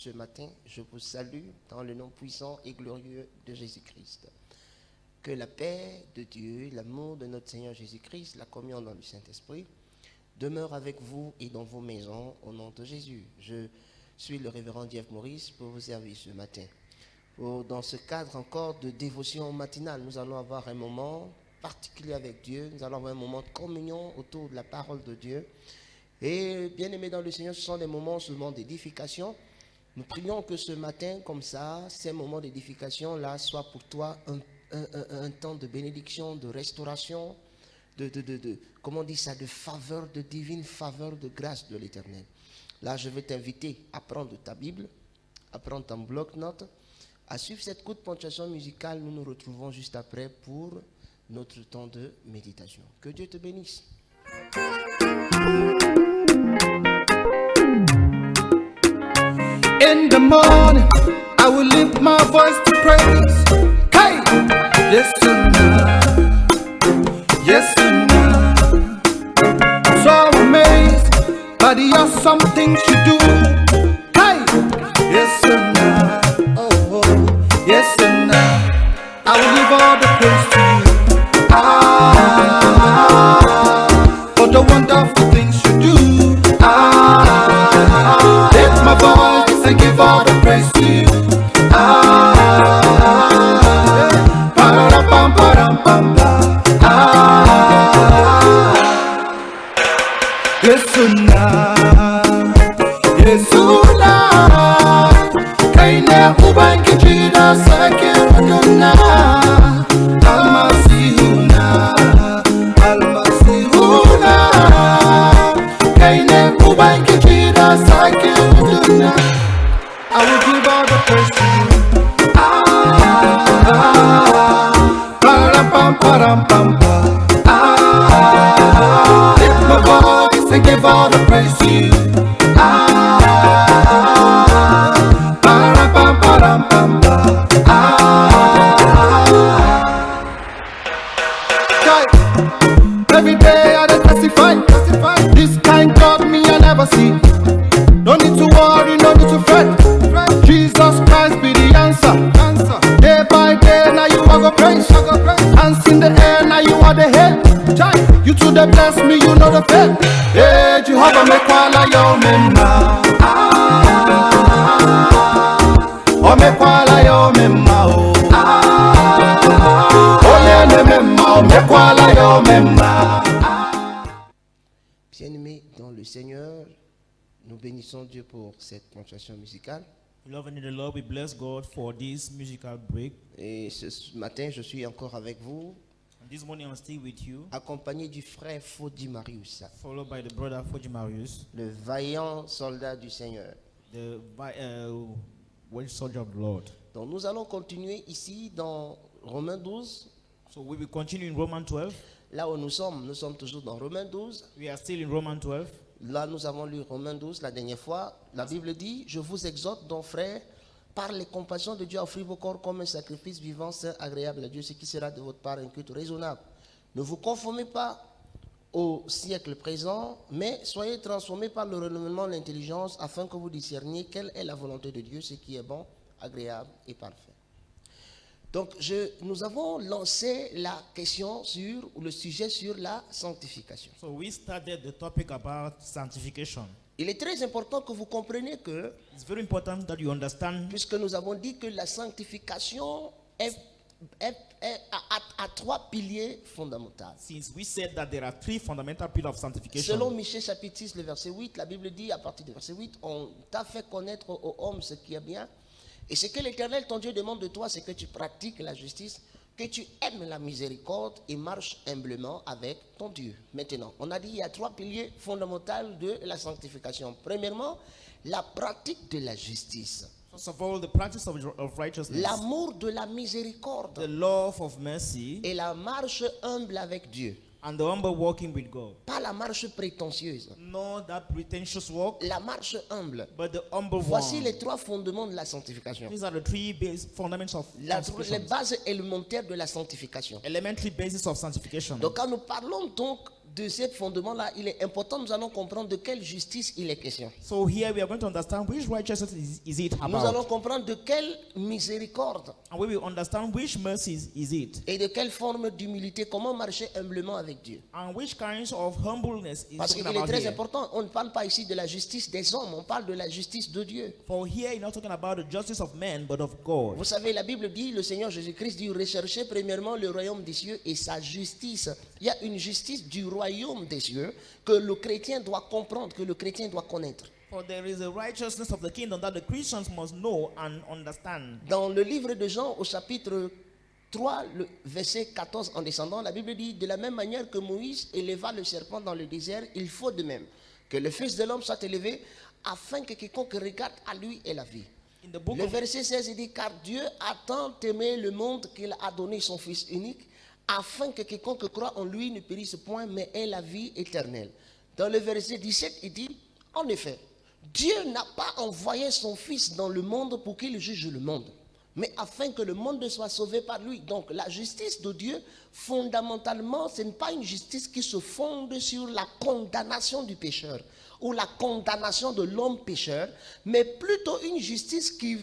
ce matin, je vous salue dans le nom puissant et glorieux de Jésus-Christ. Que la paix de Dieu, l'amour de notre Seigneur Jésus-Christ, la communion dans le Saint-Esprit, demeure avec vous et dans vos maisons au nom de Jésus. Je suis le révérend Jeff Maurice pour vous servir ce matin. Dans ce cadre encore de dévotion matinale, nous allons avoir un moment particulier avec Dieu. Nous allons avoir un moment de communion autour de la parole de Dieu. Et bien aimés dans le Seigneur, ce sont des moments seulement d'édification. Nous prions que ce matin, comme ça, ces moments d'édification-là soient pour toi un temps de bénédiction, de restauration, comment on dit ça, de faveur, de divine faveur, de grâce de l'Éternel. Là, je vais t'inviter à prendre ta Bible, à prendre ton bloc-notes, à suivre cette courte ponctuation musicale. Nous nous retrouvons juste après pour notre temps de méditation. Que Dieu te bénisse. In the morning, I will lift my voice to praise. Hey, yes tonight, yes tonight. I'm so amazed by the awesome things you do. Hey, yes tonight, oh, yes tonight. I will give all the praise to you. For the wonderful things you do. Lift my voice and give all the praise to you. Ba-da-pam, ba-dam, bam, ba. Yesuna, Yesuna, Kaine ubangiji da sake waduna. Almasihuna, Almasihuna, Kaine ubangiji da sake waduna. I will give all the praise to you. Ba-dam, ba-dam, bam, ba. Lift my voice and give all the praise to you. Ba-dam, ba-dam, bam, ba. Every day I testify. This kind God me I never see. No need to worry, no need to fret. Jesus Christ be the answer. Day by day, now you are go praise. Hands in the air, now you are the head. You to the bless me, you know the fed. Hey, Jehovah me kwala yo mema. Oh me kwala yo mema oh. Oh yeah ne mema, oh me kwala yo mema. Bien-aimés dans le Seigneur, nous bénissons Dieu pour cette ponctuation musicale. Beloved in the Lord, we bless God for this musical break. Et ce matin, je suis encore avec vous, And this morning I'm still with you, accompagné du frère Fodi Marius, followed by the brother Foji Marius, le vaillant soldat du Seigneur. the well soldier of the Lord. Donc nous allons continuer ici dans Romains 12. So we will continue in Romans 12. Là où nous sommes toujours dans Romains 12. We are still in Romans 12. Là, nous avons lu Romains 12 la dernière fois. La Bible dit, je vous exhorte donc, frères, par les compassions de Dieu, à offrir vos corps comme un sacrifice vivant, saint, agréable à Dieu, ce qui sera de votre part un culte raisonnable. Ne vous conformez pas au siècle présent, mais soyez transformés par le renouvellement de l'intelligence, afin que vous discerniez quelle est la volonté de Dieu, ce qui est bon, agréable et parfait. Donc, nous avons lancé la question ou le sujet sur la sanctification. So we started the topic about sanctification. Il est très important que vous compreniez que, It's very important that you understand, puisque nous avons dit que la sanctification a trois piliers fondamentaux. since we said that there are three fundamental pillars of sanctification. Selon Michée chapitre 6, le verset 8, la Bible dit à partir du verset 8, on t'a fait connaître aux hommes ce qui est bien. Et ce que l'Éternel, ton Dieu, demande de toi, c'est que tu pratiques la justice, que tu aimes la miséricorde et marches humblement avec ton Dieu. Maintenant, on a dit qu'il y a trois piliers fondamentaux de la sanctification. Premièrement, la pratique de la justice. First of all, the practice of righteousness, L'amour de la miséricorde the love of mercy, et la marche humble avec Dieu. and the humble walking with God. Pas la marche prétentieuse, Not that pretentious walk, la marche humble. but the humble Voici one. les trois fondements de la sanctification. These are the three base fundamentals of Les sanctification. bases élémentaires de la sanctification. Elementary basis of sanctification. Donc quand nous parlons donc de ces fondements-là, il est important, nous allons comprendre de quelle justice il est question. So here we are going to understand which righteousness is it Nous allons about. comprendre de quelle miséricorde And we will understand which mercies is it. et de quelle forme d'humilité, comment marcher humblement avec Dieu. And which kinds of humbleness is Parce talking qu'il est about très here. important, on ne parle pas ici de la justice des hommes, on parle de la justice de Dieu. For here, you're not talking about the justice of men, but of God. Vous savez, la Bible dit, le Seigneur Jésus-Christ dit, recherchez premièrement le royaume des cieux et sa justice. Il y a une justice du royaume des cieux que le chrétien doit comprendre, que le chrétien doit connaître. For there is a righteousness of the kingdom that the Christians must know and understand. Dans le livre de Jean, au chapitre 3, le verset 14 en descendant, la Bible dit, de la même manière que Moïse éleva le serpent dans le désert, il faut de même que le Fils de l'homme soit élevé, afin que quiconque regarde à lui ait la vie. In the book Le of verset 16 il dit, car Dieu a tant aimé le monde qu'il a donné son Fils unique, afin que quiconque croit en lui ne périsse point, mais ait la vie éternelle. Dans le verset 17, il dit, en effet, Dieu n'a pas envoyé son Fils dans le monde pour qu'il juge le monde, mais afin que le monde soit sauvé par lui. Donc la justice de Dieu, fondamentalement, ce n'est pas une justice qui se fonde sur la condamnation du pécheur ou la condamnation de l'homme pécheur, mais plutôt une justice qui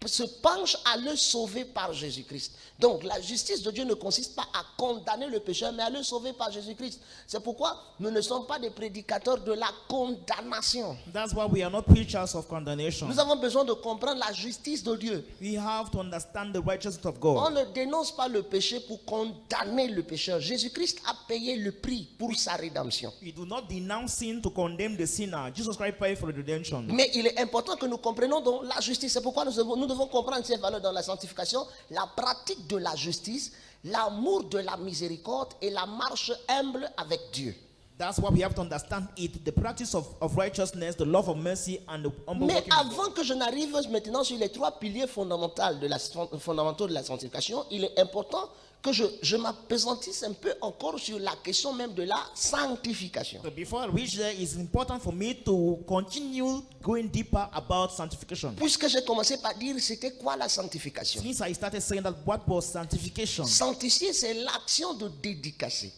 se penche à le sauver par Jésus-Christ. Donc la justice de Dieu ne consiste pas à condamner le pécheur, mais à le sauver par Jésus-Christ. C'est pourquoi nous ne sommes pas des prédicateurs de la condamnation. That's why we are not preachers of condemnation. Nous avons besoin de comprendre la justice de Dieu. We have to understand the righteousness of On God. ne dénonce pas le péché pour condamner le pécheur. Jésus-Christ a payé le prix pour sa rédemption. We do not denounce sin to condemn the sinner. Jesus Christ paid for the redemption. Mais il est important que nous comprenions donc la justice. C'est pourquoi nous devons comprendre ces valeurs dans la sanctification, la pratique de la justice, l'amour de la miséricorde et la marche humble avec Dieu. That's why we have to understand it, the practice of righteousness, the love of mercy, and the humble Mais walking with God. avant que je n'arrive maintenant sur les trois piliers fondamentaux de la sanctification, il est important que je m'appesantisse un peu encore sur la question même de la sanctification. So before I reach there, it's important for me to continue going deeper about sanctification. Puisque j'ai commencé par dire c'était quoi la sanctification. Since I started saying that, what was sanctification? Sanctifier, c'est l'action de dédicacer.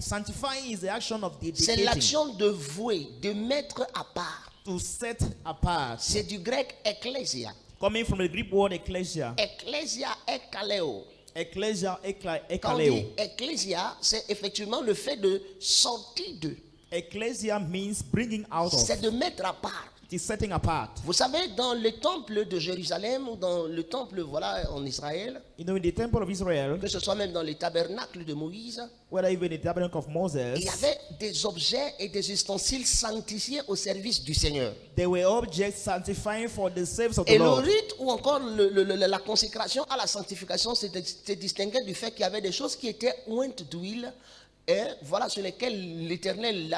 Sanctifying is the action of C'est dedicating, l'action de vouer, de mettre à part. to set apart. C'est du grec ecclesia. Coming from the Greek word ecclesia. Ecclesia ekkaleo. Ecclesia, Quand on dit ekkaleo. ecclesia, c'est effectivement le fait de sortir de. Ecclesia means bringing out of. C'est de mettre à part. It is setting apart. Vous savez, dans le temple de Jérusalem ou dans le temple en Israël, You know, in the temple of Israel, que ce soit même dans les tabernacles de Moïse, whether even the tabernacle of il Moses, y avait des objets et des ustensiles sanctifiés au service du Seigneur. they were objects sanctifying for the service of the Et le Lord. rite ou encore la consécration à la sanctification se distinguait du fait qu'il y avait des choses qui étaient ointes d'huile, et voilà, sur lesquelles l'Éternel,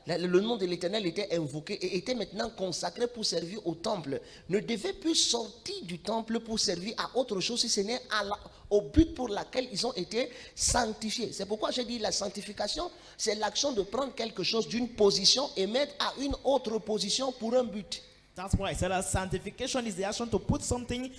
le nom de l'Éternel était invoqué et était maintenant consacré pour servir au temple. Ne devait plus sortir du temple pour servir à autre chose si ce n'est au but pour lequel ils ont été sanctifiés. C'est pourquoi j'ai dit la sanctification, c'est l'action de prendre quelque chose d'une position et mettre à une autre position pour un but. That's why I said that sanctification is the action to put something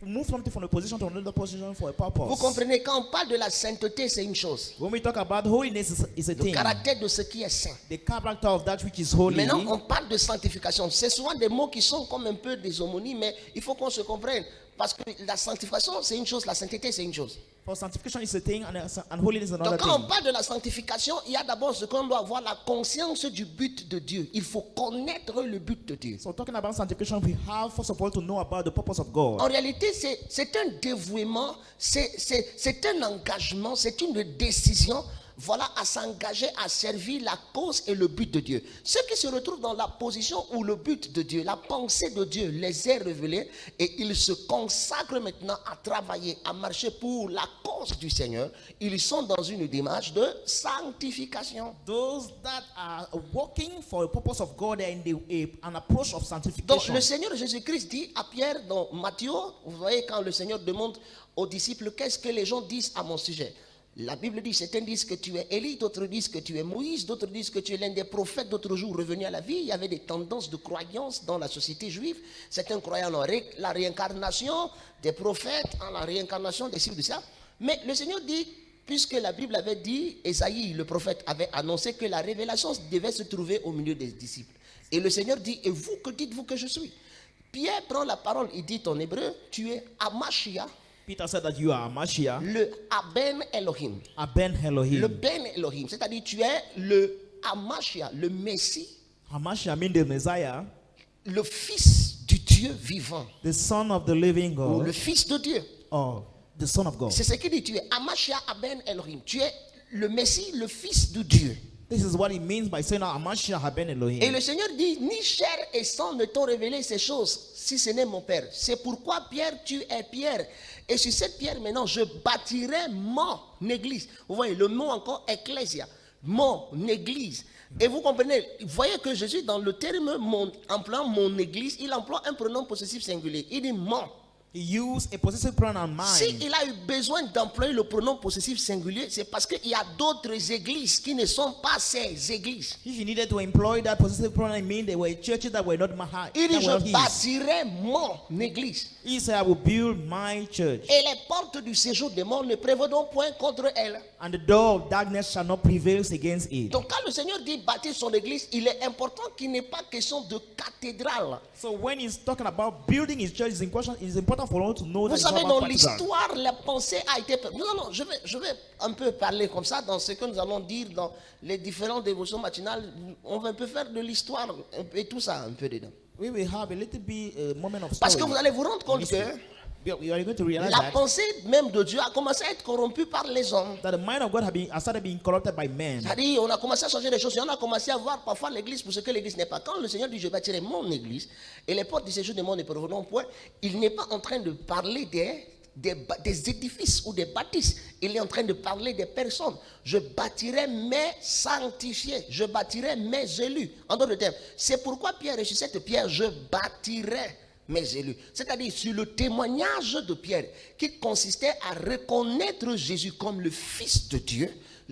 move something from a position to another position for a purpose. Vous comprenez, quand on parle de la sainteté, c'est une chose. When we talk about holiness, is a Le thing. caractère de ce qui est saint. The character of that which is holy. Maintenant, on parle de sanctification. C'est souvent des mots qui sont comme un peu des homonymes, mais il faut qu'on se comprenne. Parce que la sanctification, c'est une chose, la sainteté, c'est une chose. For sanctification is a thing, and holiness is another Donc, quand on thing. parle de la sanctification, il y a d'abord ce qu'on doit avoir, la conscience du but de Dieu. Il faut connaître le but de Dieu. So talking about sanctification, we have first of all to know about the purpose of God. En réalité, c'est un dévouement, c'est un engagement, c'est une décision. Voilà, à s'engager à servir la cause et le but de Dieu. Ceux qui se retrouvent dans la position où le but de Dieu, la pensée de Dieu les est révélée et ils se consacrent maintenant à travailler, à marcher pour la cause du Seigneur, ils sont dans une démarche de sanctification. Those that are working for the purpose of God are in an approach of Donc sanctification. le Seigneur Jésus-Christ dit à Pierre dans Matthieu, vous voyez quand le Seigneur demande aux disciples qu'est-ce que les gens disent à mon sujet. La Bible dit, certains disent que tu es Élie, d'autres disent que tu es Moïse, d'autres disent que tu es l'un des prophètes, d'autres jours revenus à la vie. Il y avait des tendances de croyance dans la société juive. Certains croyaient en la réincarnation des prophètes, en la réincarnation des cibles de ça. Mais le Seigneur dit, Puisque la Bible avait dit, Ésaïe, le prophète, avait annoncé que la révélation devait se trouver au milieu des disciples. Et le Seigneur dit, et vous, que dites-vous que je suis? Pierre prend la parole, il dit en hébreu, tu es Amashia, Peter said that you are Mashiach, le Aben Elohim. Aben Le Elohim. Ben Elohim, c'est-à-dire tu es le Amashia, le Messie, Mashiach means the Messiah, le Fils du Dieu vivant, the Son of the living ou God, le Fils de Dieu. or the Son of God. C'est ce qu'il dit, tu es Amashia Aben Elohim, tu es le Messie, le Fils de Dieu. This is what it means by saying Mashiach Aben Et Elohim. le Seigneur dit, ni chair et sang ne t'ont révélé ces choses, si ce n'est mon Père. C'est pourquoi Pierre, tu es Pierre. Et sur cette pierre, maintenant, je bâtirai mon église. Vous voyez, le mot encore, ecclésia, mon église. Et vous comprenez, vous voyez que Jésus, dans le terme employant mon église, il emploie un pronom possessif singulier. Il dit mon. He used a possessive pronoun mine. S'il a eu besoin d'employer le pronom possessif singulier, c'est parce qu'il y a d'autres églises qui ne sont pas ces églises. If you needed to employ that possessive pronoun, it means there were churches that were not Mahai. Il dit, That were je his. bâtirai mon église. He said, I will build my church, Et les portes du séjour des morts ne prévaudront point contre elle. and the door of darkness shall not prevail against it. Donc quand le Seigneur dit bâtir son église, il est important qu'il n'ait pas question de cathédrale. So when he's talking about building his church, it's important for us to know that Vous it's savez, not dans about cathedral. l'histoire, la pensée a été... Non, je vais un peu parler comme ça dans ce que nous allons dire dans les différentes dévotions matinales. On va un peu faire de l'histoire et tout ça un peu dedans. We will have a little bit moment of Parce que story. vous allez vous rendre compte que We are going to realize la that, pensée même de Dieu a commencé à être corrompue par les hommes. that the mind of God has started being corrupted by men. C'est-à-dire, on a commencé à changer les choses et on a commencé à voir parfois l'église pour ce que l'église n'est pas. Quand le Seigneur dit je bâtirai mon église et les portes du séjour des morts ne prévaudront point, il n'est pas en train de parler des édifices ou des bâtisses. Il est en train de parler des personnes. Je bâtirai mes sanctifiés, je bâtirai mes élus. En d'autres termes, c'est pourquoi Pierre est sur cette pierre, je bâtirai mes élus. C'est-à-dire sur le témoignage de Pierre qui consistait à reconnaître Jésus comme le Fils de Dieu.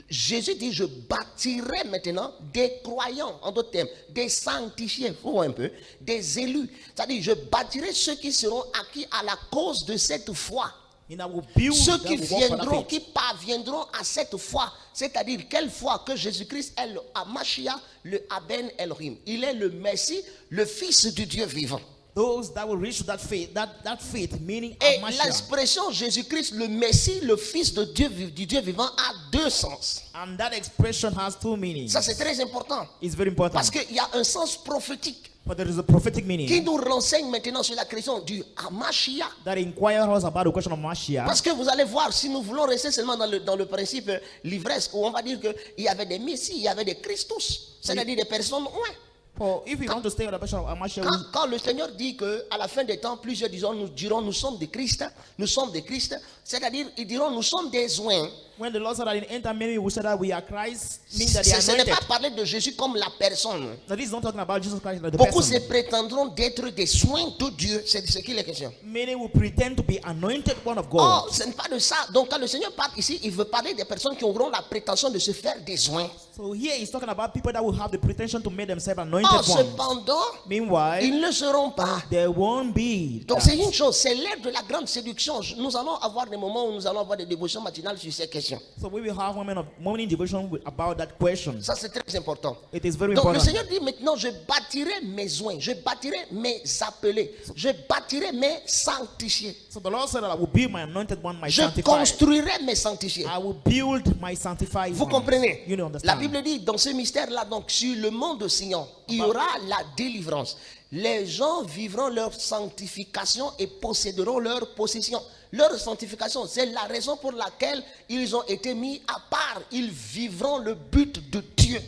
Jésus dit, je bâtirai maintenant des croyants, en d'autres termes, des sanctifiés, vous voyez un peu, des élus. C'est-à-dire, je bâtirai ceux qui seront acquis à la cause de cette foi. And I will build Ceux that qui will walk for that viendront, faith. qui parviendront à cette foi, c'est-à-dire quelle foi que Jésus-Christ est le Amashia, le Aben Elohim. Il est le Messie, le Fils du Dieu vivant. Those that will reach that faith, that faith, meaning Et Mashiach. l'expression Jésus-Christ, le Messie, le Fils de Dieu, du Dieu vivant, a deux sens. And that expression has two meanings. Ça, c'est très important. It's very important. Parce qu'il y a un sens prophétique But there is a prophetic qui meaning nous renseigne maintenant sur la question du Amashia. that inquires us about the question of Mashiach. Parce que vous allez voir, si nous voulons rester seulement dans le principe livresque, où on va dire qu'il y avait des Messies, il y avait des Christus, c'est-à-dire des personnes, ouais. For if we want to stay on the question of Mashiach, Quand le Seigneur dit qu'à la fin des temps, plusieurs diront nous sommes des Christ, c'est-à-dire ils diront nous sommes des oints. when the Lord said that in end time many will say that we are Christ, means that they are Ce n'est anointed. pas parler de Jésus comme la personne. Now this is not talking about Jesus Christ, like the Beaucoup se person. prétendront d'être des soins de Dieu, c'est de ce qu'il est question. Many will pretend to be anointed one of Oh, God. ce n'est pas de ça. Donc quand le Seigneur parle ici, il veut parler des personnes qui auront la prétention de se faire des soins. So here he's talking about people that will have the pretension to make themselves anointed Or ones. cependant, Meanwhile, ils ne seront pas. there won't be Donc that. c'est une chose, c'est l'ère de la grande séduction. Nous allons avoir des moments où nous allons avoir des dévotions matinales sur ces questions. So we will have morning devotion about that question. Ça c'est très important. It is very Donc le important. Seigneur dit maintenant, je bâtirai mes oints, je bâtirai mes appelés, je bâtirai mes sanctifiés, So the Lord said that I will build my anointed one, my je sanctified. construirai mes sanctifiés. I will build my sanctified Vous ones. comprenez? You La understand? Bible dit dans ce mystère-là, donc sur le mont de Sion, il y aura la délivrance. Les gens vivront leur sanctification et posséderont leur possession. Leur sanctification, c'est la raison pour laquelle ils ont été mis à part. Ils vivront le but de Dieu.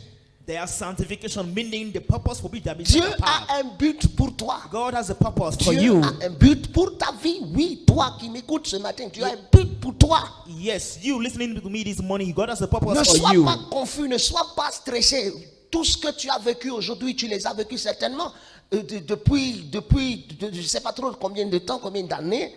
Their sanctification, meaning the purpose for which they have been Dieu set apart. a un but pour toi. God has a purpose for Dieu you. a un but pour ta vie. Oui, toi qui m'écoutes ce matin, tu as un but pour toi. Yes, you listening to me this morning, God has a purpose Ne for sois you. pas confus, ne sois pas stressé. Tout ce que tu as vécu aujourd'hui, tu les as vécu certainement depuis je ne sais pas trop combien de temps, combien d'années.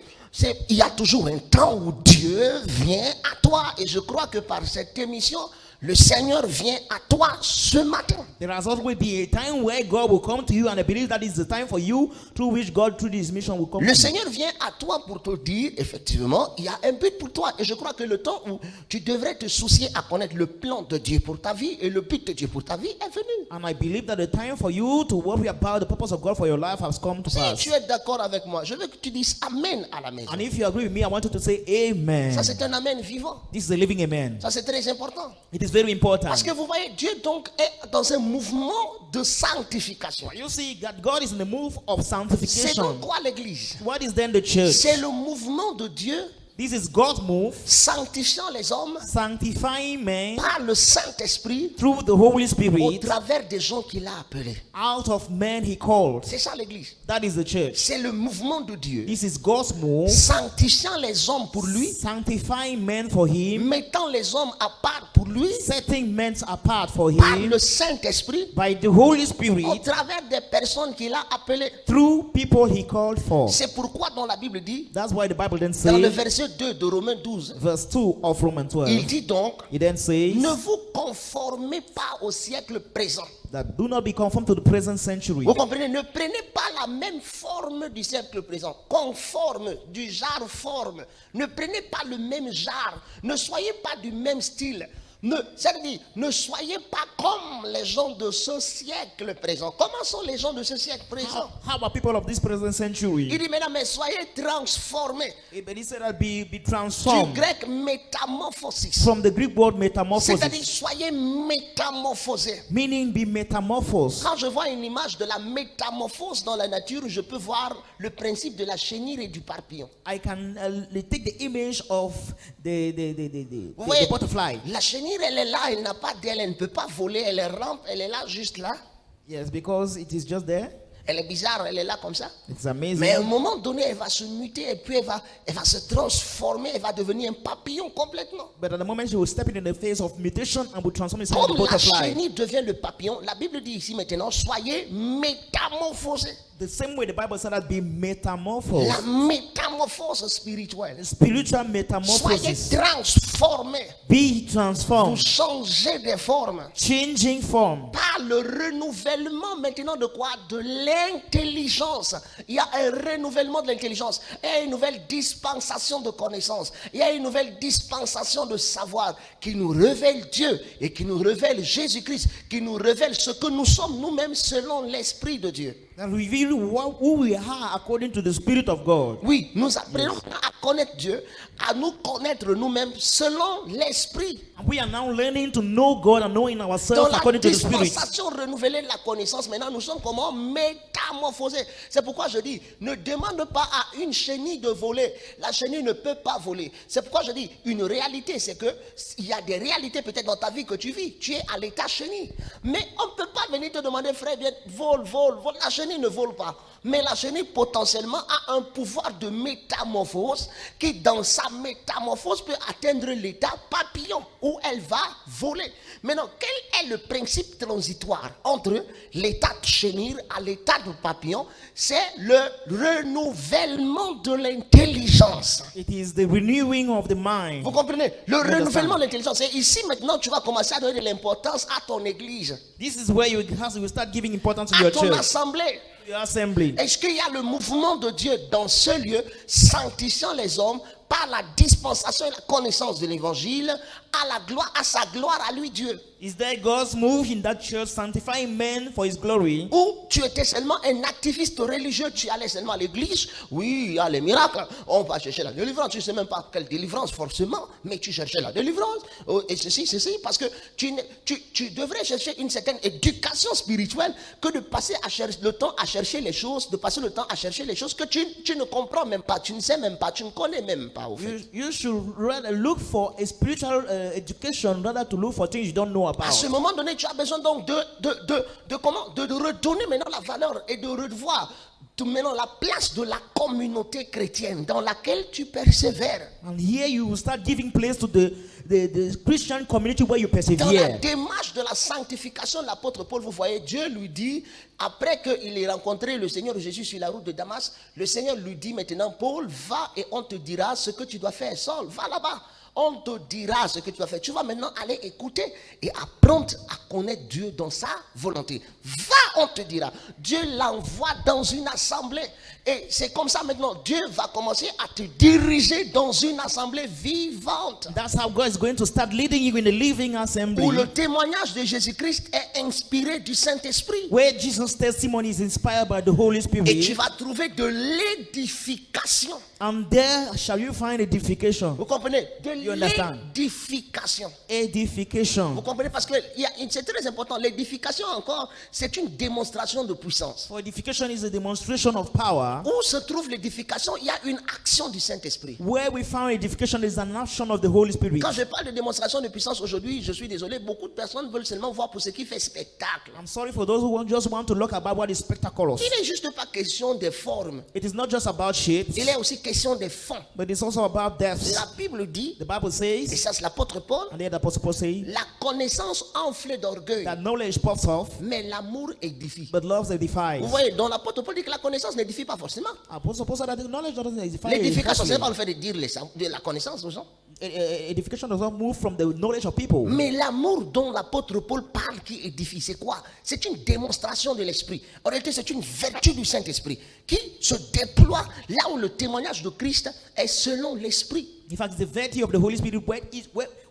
Il y a toujours un temps où Dieu vient à toi. Et je crois que par cette émission, le Seigneur vient à toi ce matin. There has always been a time where God will come to you, and I believe that is the time for you through which God, through this mission, will come Le to you. Seigneur vient à toi pour te dire, effectivement, il y a un but pour toi. Et je crois que le temps où tu devrais te soucier à connaître le plan de Dieu pour ta vie et le but de Dieu pour ta vie est venu. And I believe that the time for you to worry about the purpose of God for your life has come to Si pass. tu es d'accord avec moi, je veux que tu dises Amen à la maison. And if you agree with me, I want you to say Amen. Ça, c'est un Amen vivant. This is a living Amen. Ça, c'est très important. It is very important. Parce que vous voyez, Dieu donc est dans un mouvement de sanctification. You see that God is in the move of C'est donc sanctification. quoi l'église? What is then the church? C'est le mouvement de Dieu This is God's move, sanctifiant les hommes sanctifying men par le Saint-Esprit through the Holy au Spirit travers des gens qu'il a appelés. out of men he called. C'est ça l'église. That is the church. C'est le mouvement de Dieu This is God's move, sanctifiant les hommes pour lui, sanctifying men for him, mettant les hommes à part pour lui setting men apart for par him le Saint-Esprit by the Holy au Spirit travers des personnes qu'il a appelées. through people he called for. C'est pourquoi dans la Bible dit, That's why the Bible then dans le says, verset 2 de Romains 12, verse 2 of Romans il 12, dit donc, he then says ne vous conformez pas au siècle présent. that do not be conformed to the present century. Vous comprenez, ne prenez pas la même forme du siècle présent. Conforme, du genre forme. Ne prenez pas le même genre. Ne soyez pas du même style. C'est-à-dire, ne soyez pas comme les gens de ce siècle présent. Comment sont les gens de ce siècle présent? How about people of this present Il century? dit maintenant, mais soyez transformés. But he said that be Du transformed grec métamorphosis. from the Greek word C'est-à-dire, metamorphosis, soyez métamorphosés. meaning be metamorphosed. Quand je vois une image de la métamorphose dans la nature, je peux voir le principe de la chenille et du papillon. I can take the image of Vous voyez, the butterfly. la chenille, elle est là, elle n'a pas d'aile, elle ne peut pas voler, elle est rampe, elle est là, juste là. Yes, because it is just there. Elle est bizarre, elle est là comme ça. It's amazing. Mais à un moment donné, elle va se muter et puis elle va se transformer, elle va devenir un papillon complètement. But at the moment she will step in the phase of mutation and will transform itself into Comme the la butterfly. chenille devient le papillon, la Bible dit ici maintenant, soyez métamorphosés. The same way the Bible said that be La metamorphosed. métamorphose spirituelle. Spiritual Soyez metamorphosis. transformés. Be Vous transformed. changez de forme. Changing form. Par le renouvellement maintenant de quoi? De l'intelligence. Il y a un renouvellement de l'intelligence. Il y a une nouvelle dispensation de connaissances. Il y a une nouvelle dispensation de savoir qui nous révèle Dieu et qui nous révèle Jésus-Christ, qui nous révèle ce que nous sommes nous-mêmes selon l'Esprit de Dieu. And reveal who we are according to the Spirit of God. Oui, nous apprenons à connaître Dieu, à nous connaître nous-mêmes selon l'Esprit. And we are now learning to know God and knowing Dans ourselves la according to the Spirit. dispensation renouvelée de la connaissance, maintenant nous sommes comment? Métamorphosés. C'est pourquoi je dis, ne demande pas à une chenille de voler. La chenille ne peut pas voler. C'est pourquoi je dis, une réalité, c'est que il y a des réalités peut-être dans ta vie que tu vis. Tu es à l'état chenille. Mais on ne peut pas venir te demander, frère, bien, vole. La chenille ne vole pas. Mais la chenille potentiellement a un pouvoir de métamorphose qui dans sa métamorphose peut atteindre l'état papillon où elle va voler. Maintenant, quel est le principe transitoire entre l'état de chenille à l'état de papillon? C'est le renouvellement de l'intelligence. It is the renewing of the mind. Vous comprenez? Le understand. renouvellement de l'intelligence. Et ici maintenant tu vas commencer à donner de l'importance à ton église, This is where you start giving importance to à your ton church, assemblée. your assembly. Est-ce qu'il y a le mouvement de Dieu dans ce lieu, sanctifiant les hommes par la dispensation et la connaissance de l'évangile, à sa gloire à lui Dieu? Is there God's move in that church, sanctifying men for His glory? Ou tu étais seulement un activiste religieux, tu allais seulement à l'église, oui, il y a les miracles, on va chercher la délivrance, tu ne sais même pas quelle délivrance forcément, mais tu cherchais la délivrance, et ceci, parce que tu devrais chercher une certaine éducation spirituelle que de passer le temps à chercher les choses, que tu ne comprends même pas, tu ne sais même pas, tu ne connais même pas au fait. You should rather look for a spiritual education rather to look for things you don't know À ce about. moment donné, tu as besoin donc de redonner maintenant la valeur et de revoir maintenant la place de la communauté chrétienne dans laquelle tu persévères. And here you will start giving place to the Christian community where you Dans la persevere. démarche de la sanctification, l'apôtre Paul, vous voyez, Dieu lui dit, après qu'il ait rencontré le Seigneur Jésus sur la route de Damas, le Seigneur lui dit maintenant, Paul, va et on te dira ce que tu dois faire. Saul, va là-bas. on te dira ce que tu vas faire. Tu vas maintenant aller écouter et apprendre à connaître Dieu dans sa volonté. Va, on te dira. Dieu l'envoie dans une assemblée. Et c'est comme ça maintenant, Dieu va commencer à te diriger dans une assemblée vivante. That's how God is going to start leading you in the living assembly. Où le témoignage de Jésus-Christ est inspiré du Saint-Esprit. Where Jesus' testimony is inspired by the Holy Et Spirit. tu vas trouver de l'édification. And there shall you find edification. Vous comprenez? You De understand? l'édification. Vous Edification. comprenez? Parce que c'est très important. L'édification encore, c'est une démonstration de puissance. For edification is a demonstration of power. Où se trouve l'édification? Il y a une action du Saint-Esprit. Where we found edification is an action of the Holy Spirit. Quand je parle de démonstration de puissance aujourd'hui, je suis désolé, beaucoup de personnes veulent seulement voir pour ce qui fait spectacle. I'm sorry for those who just want to look about what is spectacular. Il n'est juste pas question des formes. It is not just about shapes, Il est aussi question des fonds. but it's also about depths. La Bible dit, The Bible et says, ça c'est l'apôtre Paul, and there the Apostle Paul says, la connaissance enflée d'orgueil, that knowledge puffs off, mais l'amour édifie. but love edifies. Vous voyez, donc l'apôtre Paul dit que la connaissance n'édifie pas forcément. Apostle Paul said that the knowledge doesn't edify. L'édification, ce n'est pas personally. le fait de dire de la connaissance aux gens. Edification does not move from the knowledge of people. Mais l'amour dont l'apôtre Paul parle qui édifie, c'est quoi? C'est une démonstration de l'esprit. En réalité, c'est une vertu du Saint-Esprit qui se déploie là où le témoignage de Christ est selon l'esprit. In fact, it's the virtue of the Holy Spirit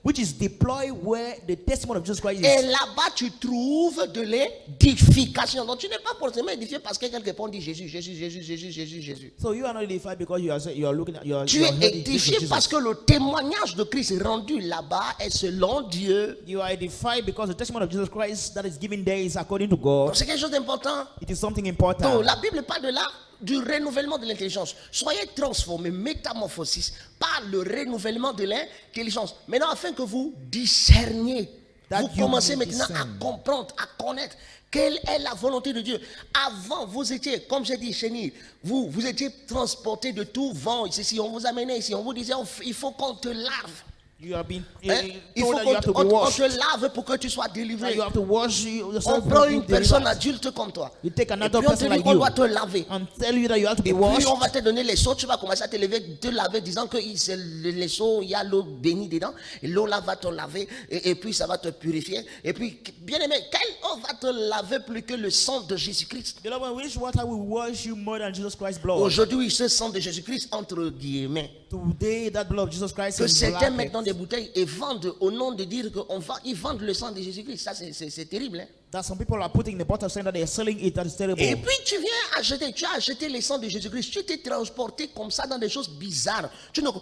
which is deployed where the testimony of Jesus Christ Et is. là-bas, tu trouves de l'édification. Donc, tu n'es pas forcément édifié parce que quelqu'un dit Jésus, Jésus, Jésus, Jésus, Jésus, Jésus. So you are not edified because you are looking at your. Tu es édifié parce que le témoignage de Christ rendu là-bas est selon Dieu. You are edified because the testimony of Jesus Christ that is given there is according to God. Donc, c'est quelque chose d'important. It is something Donc, important. la Bible parle de là du renouvellement de l'intelligence. Soyez transformés, métamorphosis, par le renouvellement de l'intelligence. Maintenant, afin que vous discerniez, That vous you commencez may maintenant à discern. comprendre, à connaître quelle est la volonté de Dieu. Avant, vous étiez, comme j'ai dit, chérie, vous étiez transportés de tout vent. Ici, on vous amenait ici, on vous disait, il faut qu'on te lave. You have been Hein? Il told faut that you have to be qu'on washed. te lave pour que tu sois That délivré. you have to wash On yourself. prend to une be personne delivered. adulte comme toi. You take Et another puis on te person dit like qu'on you doit te laver. and tell you that you have to be Et washed. puis on va te donner les seaux, tu vas commencer à te laver disant que les seaux, il y a l'eau bénie dedans. Et l'eau là va te laver et puis ça va te purifier. Et puis, bien aimé, quelle eau va te laver plus que le sang de Jésus-Christ? Beloved, which water will wash you more than Jesus Christ's blood? Aujourd'hui, ce sang de Jésus-Christ, entre guillemets, Today, that blood of Jesus Christ que is certains black. mettent dans des bouteilles et vendent au nom de dire qu'ils vendent le sang de Jésus-Christ. Ça, c'est terrible. Hein? That some people are putting in the bottle saying that they are selling it. That is terrible. Et puis tu viens acheter, tu as acheté le sang de Jésus-Christ, tu t'es transporté comme ça dans des choses bizarres.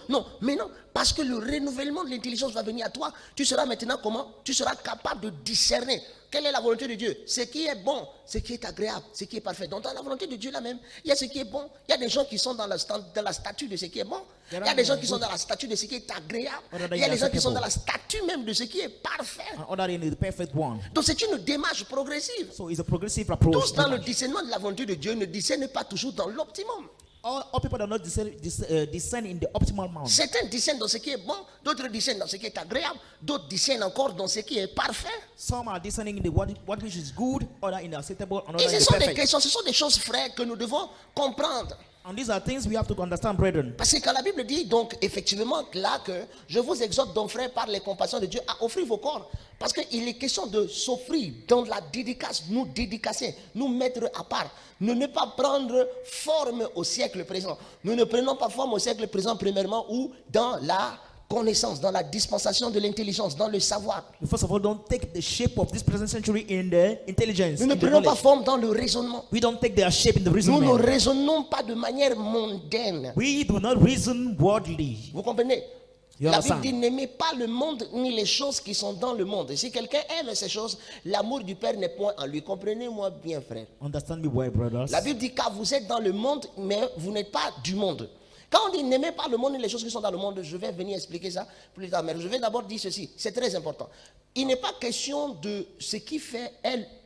Non, mais non, parce que le renouvellement de l'intelligence va venir à toi, tu seras maintenant comment? Tu seras capable de discerner quelle est la volonté de Dieu, ce qui est bon, ce qui est agréable, ce qui est parfait. Donc dans la volonté de Dieu là même, il y a ce qui est bon, il y a des gens qui sont dans la statue de ce qui est bon, il y a des gens qui sont dans la statue de ce qui est agréable, il y a des gens qui sont dans la statue même de ce qui est parfait. And other in the perfect one. Donc c'est une démarche progressive. So it's a progressive approach. Tous dans le discernement de la volonté de Dieu ne discernent pas toujours dans l'optimum. All people do not discern in the optimal amount. Certains discernent dans ce qui est bon, d'autres discernent dans ce qui est agréable, d'autres discernent encore dans ce qui est parfait. Some are discerning in the what which is good, other in the acceptable, and Et other in ce the sont des perfect. questions, ce sont des choses, frères, que nous devons comprendre. And these are things we have to understand, brethren. Parce que quand la Bible dit donc effectivement là que je vous exhorte donc frères par les compassions de Dieu à offrir vos corps. Parce qu'il est question de s'offrir dans la dédicace, nous dédicacer, nous mettre à part. Ne pas prendre forme au siècle présent. Nous ne prenons pas forme au siècle présent premièrement ou dans la connaissance, dans la dispensation de l'intelligence, dans le savoir. First of all, don't take the shape of this present century in the intelligence. Nous ne in the prenons pas knowledge. forme dans le raisonnement. We don't take their shape in the Nous ne reasoning. raisonnons pas de manière mondaine. We do not reason worldly. Vous comprenez? You La Bible understand? dit n'aimez pas le monde ni les choses qui sont dans le monde. Et si quelqu'un aime ces choses, l'amour du Père n'est point en lui. Comprenez-moi bien, frère. Understand me well, brothers. La Bible dit car vous êtes dans le monde, mais vous n'êtes pas du monde. Quand on dit n'aimez pas le monde ni les choses qui sont dans le monde, je vais venir expliquer ça plus tard. Mais je vais d'abord dire ceci, c'est très important. Il n'est pas question de ce qui fait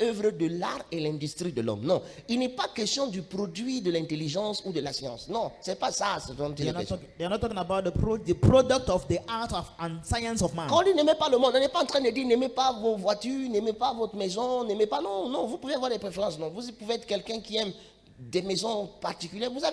l'œuvre de l'art et l'industrie de l'homme. Non. Il n'est pas question du produit de l'intelligence ou de la science. Non, c'est pas ça. C'est dont il est question. They are not talking about the product of the art and science of man. Quand on dit n'aimez pas le monde, on n'est pas en train de dire n'aimez pas vos voitures, n'aimez pas votre maison, n'aimez pas. Non, vous pouvez avoir des préférences. Non, vous pouvez être quelqu'un qui aime des maisons particulières, vous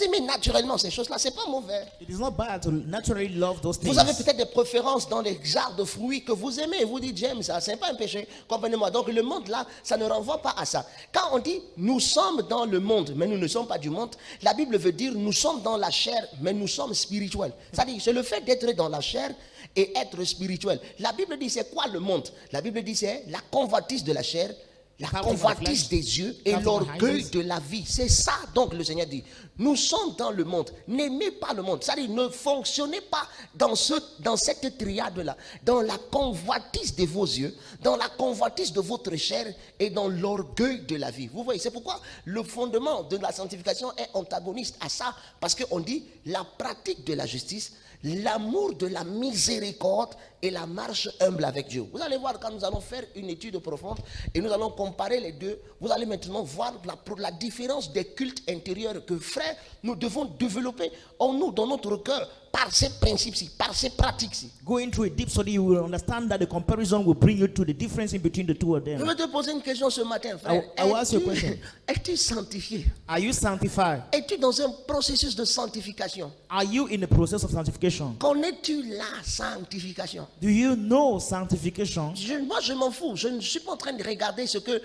aimez naturellement ces choses-là, c'est pas mauvais. It is not bad to naturally love those things. Vous avez peut-être des préférences dans les genres de fruits que vous aimez. Vous dites, j'aime ça, c'est pas un péché. Comprenez-moi. Donc le monde là, ça ne renvoie pas à ça. Quand on dit, nous sommes dans le monde, mais nous ne sommes pas du monde, la Bible veut dire, nous sommes dans la chair, mais nous sommes spirituels. C'est-à-dire, c'est le fait d'être dans la chair et être spirituel. La Bible dit, c'est quoi le monde? La Bible dit, c'est la convoitise de la chair, la convoitise des yeux et l'orgueil de la vie. C'est ça donc le Seigneur dit. Nous sommes dans le monde. N'aimez pas le monde. C'est-à-dire ne fonctionnez pas dans cette triade-là. Dans la convoitise de vos yeux, dans la convoitise de votre chair et dans l'orgueil de la vie. Vous voyez, c'est pourquoi le fondement de la sanctification est antagoniste à ça. Parce qu'on dit la pratique de la justice, l'amour de la miséricorde et la marche humble avec Dieu. Vous allez voir quand nous allons faire une étude profonde et nous allons comparer les deux, vous allez maintenant voir la différence des cultes intérieurs que, frères, nous devons développer en nous, dans notre cœur, par ces principes-ci, par ces pratiques-ci. Going through a deep study, you will understand that the comparison will bring you to the difference in between the two of them. Je vais te poser une question ce matin, frère. I will ask you a question. Es-tu sanctifié? Are you sanctified? Es-tu dans un processus de sanctification? Are you in the process of sanctification? Connais-tu la sanctification? Do you know sanctification? Moi, je m'en fous. Je ne suis pas en train de regarder ce que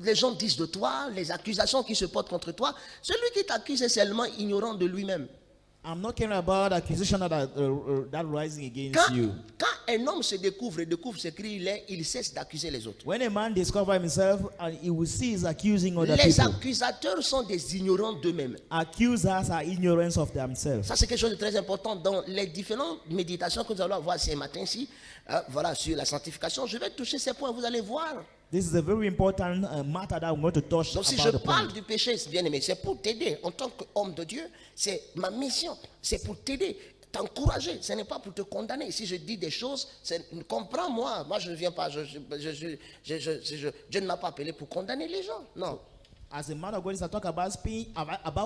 les gens disent de toi, les accusations qui se portent contre toi. Celui qui t'accuse est seulement ignorant de lui-même. I'm not caring about accusation that rising against you. Quand un homme se découvre ce cri, il cesse d'accuser les autres. When a man discovers himself and he will see he's accusing other Les people. accusateurs sont des ignorants d'eux-mêmes. Accusers are ignorance of themselves. Ça, c'est quelque chose de très important dans les différentes méditations que nous allons avoir ce matin-ci. Voilà, sur la sanctification. Je vais toucher ces points, vous allez voir. This is a very important matter that I'm going to touch. Donc, si je parle du péché, bien aimé, c'est pour t'aider. En tant qu'homme de Dieu, c'est ma mission. C'est pour t'aider, t'encourager. Ce n'est pas pour te condamner. Si je dis des choses, comprends-moi. Moi, je ne viens pas. Dieu ne m'a pas appelé pour condamner les gens. Non. As a man of God, is to talk about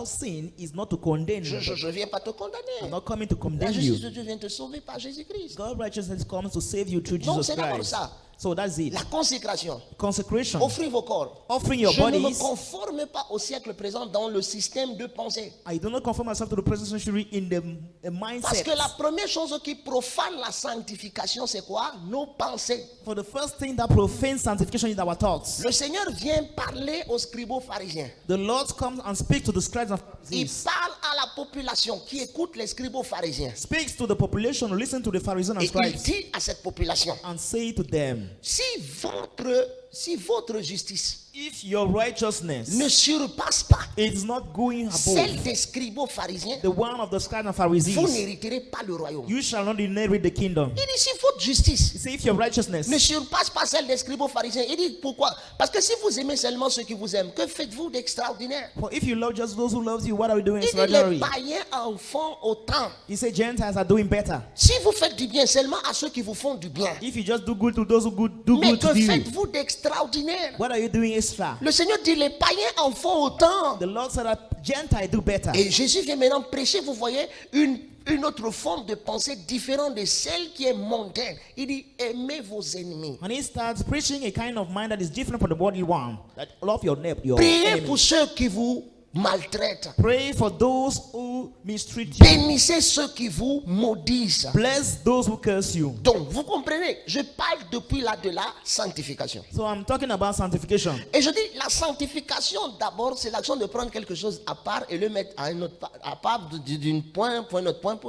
sin is not to condemn. Je ne viens pas te condamner. I'm not coming to La condemn justice you. de Dieu vient te sauver par Jésus-Christ. God's righteousness comes to save you through Donc, Jesus c'est d'abord Christ. ça. So that's it. La consécration. Consecration. Offrir vos corps. Offering your Je ne me bodies. conforme pas au siècle présent dans le système de pensée. I do not conform myself to the present century in the mindset. Parce que la première chose qui profane la sanctification, c'est quoi? Nos pensées. For the first thing that profanes sanctification is our thoughts. Le Seigneur vient parler aux scribos-pharisiens. The Lord comes and speaks to the scribes and Il Pharisees. parle à la population qui écoute les scribos-pharisiens. Speaks to the population, listen to the Pharisees and Et il scribes, dit à cette population, and say to them, si votre justice if your righteousness ne surpasse pas is not going celle above des scribos-pharisiens, the one of the scribes and vous Pharisees, n'hériterez pas le royaume. you shall not inherit the kingdom. Il dit, si votre justice You say, if your righteousness ne surpasse pas celle des scribos-pharisiens, il dit pourquoi? Parce que si vous aimez seulement ceux qui vous aiment, que faites-vous d'extraordinaire? For if you love just those who love you, what are you doing Il dit, les extraordinary? païens en font autant. He said Gentiles are doing better. Si vous faites du bien seulement à ceux qui vous font du bien, If you just do good to those who do mais good to que you, faites-vous d'extraordinaire? what are you doing extra? Le Seigneur dit, les païens en font autant. The Lord said that Gentiles do better. Et Jésus vient maintenant prêcher, vous voyez, une autre forme de pensée différente de celle qui est mondaine. Il dit, aimez vos ennemis. And he starts preaching a kind of mind that is different from the worldly one. That love your neighbor, your Priez enemy. pour ceux qui vous maltraitent. Pray for those who mistreat you. Bénissez ceux qui vous maudissent. Bless those who curse you. Donc, vous comprenez, je parle depuis là de la sanctification. So I'm talking about sanctification. Et je dis, la sanctification, d'abord, c'est l'action de prendre quelque chose à part et le mettre à un autre, à part d'un point pour un autre point,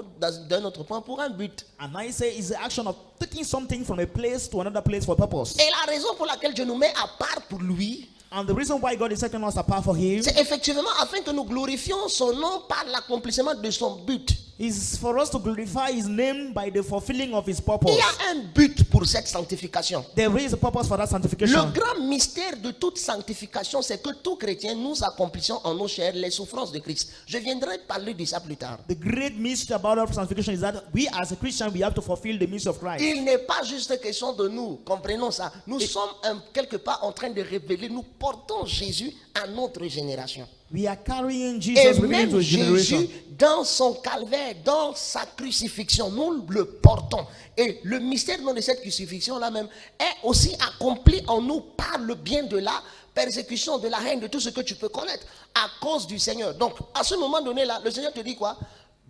d'un autre point pour un but. And I say it's the action of taking something from a place to another place for a purpose. Et la raison pour laquelle Dieu nous met à part pour lui, And the reason why God is setting us apart for Him c'est effectivement afin que nous glorifions son nom par l'accomplissement de son but. is for us to glorify His name by the fulfilling of His Il purpose. y a un but pour cette sanctification. There is a purpose for that Le sanctification. grand mystère de toute sanctification, c'est que tout chrétien, nous accomplissons en nos chairs les souffrances de Christ. Je viendrai parler de ça plus tard. The great mystery about our sanctification is that we as a Christian, we have to fulfill the mystery of Christ. Il n'est pas juste question de nous, comprenons ça. Nous sommes quelque part en train de révéler, nous portons Jésus à notre génération. We are carrying Et Jesus revealing même to His generation. Jésus, dans son calvaire, dans sa crucifixion, nous le portons. Et le mystère de cette crucifixion-là même est aussi accompli en nous par le bien de la persécution, de la haine, de tout ce que tu peux connaître à cause du Seigneur. Donc, à ce moment donné-là, le Seigneur te dit quoi?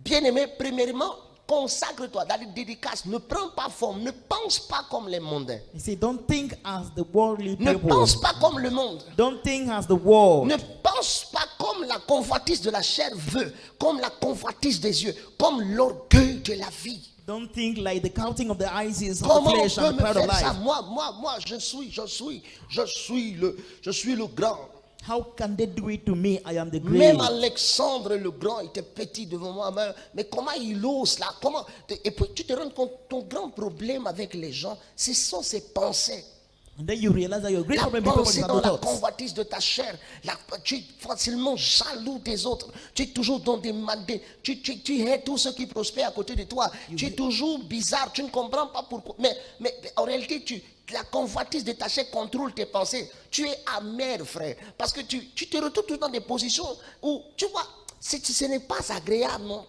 Bien-aimé, premièrement, consacre-toi dans les dédicaces. Ne prends pas forme. Ne pense pas comme les mondains. He said, don't think as the worldly Ne people. pense pas comme le monde. Don't think as the world. Ne pense pas comme la convoitise de la chair veut, comme la convoitise des yeux, comme l'orgueil de la vie. Don't think like the counting of the eyes is of the Comment on flesh peut and me the pride of faire ça? life. Moi, je suis le grand. How can they do it to me? I am the Même great. Alexandre le grand était petit devant moi. Mais comment il ose là? Comment? Et puis tu te rends compte, ton grand problème avec les gens, ce sont ses pensées. And then you realize that your great La problem people pensée is dans not la thoughts. convoitise de ta chair. Tu es facilement jaloux des autres. Tu es toujours dans des mandés. Tu hais tous ceux qui prospèrent à côté de toi. Tu es toujours bizarre. Tu ne comprends pas pourquoi. Mais en réalité, la convoitise de ta chair contrôle tes pensées. Tu es amer, frère. Parce que tu te retrouves toujours dans des positions où, tu vois, ce n'est pas agréable, non.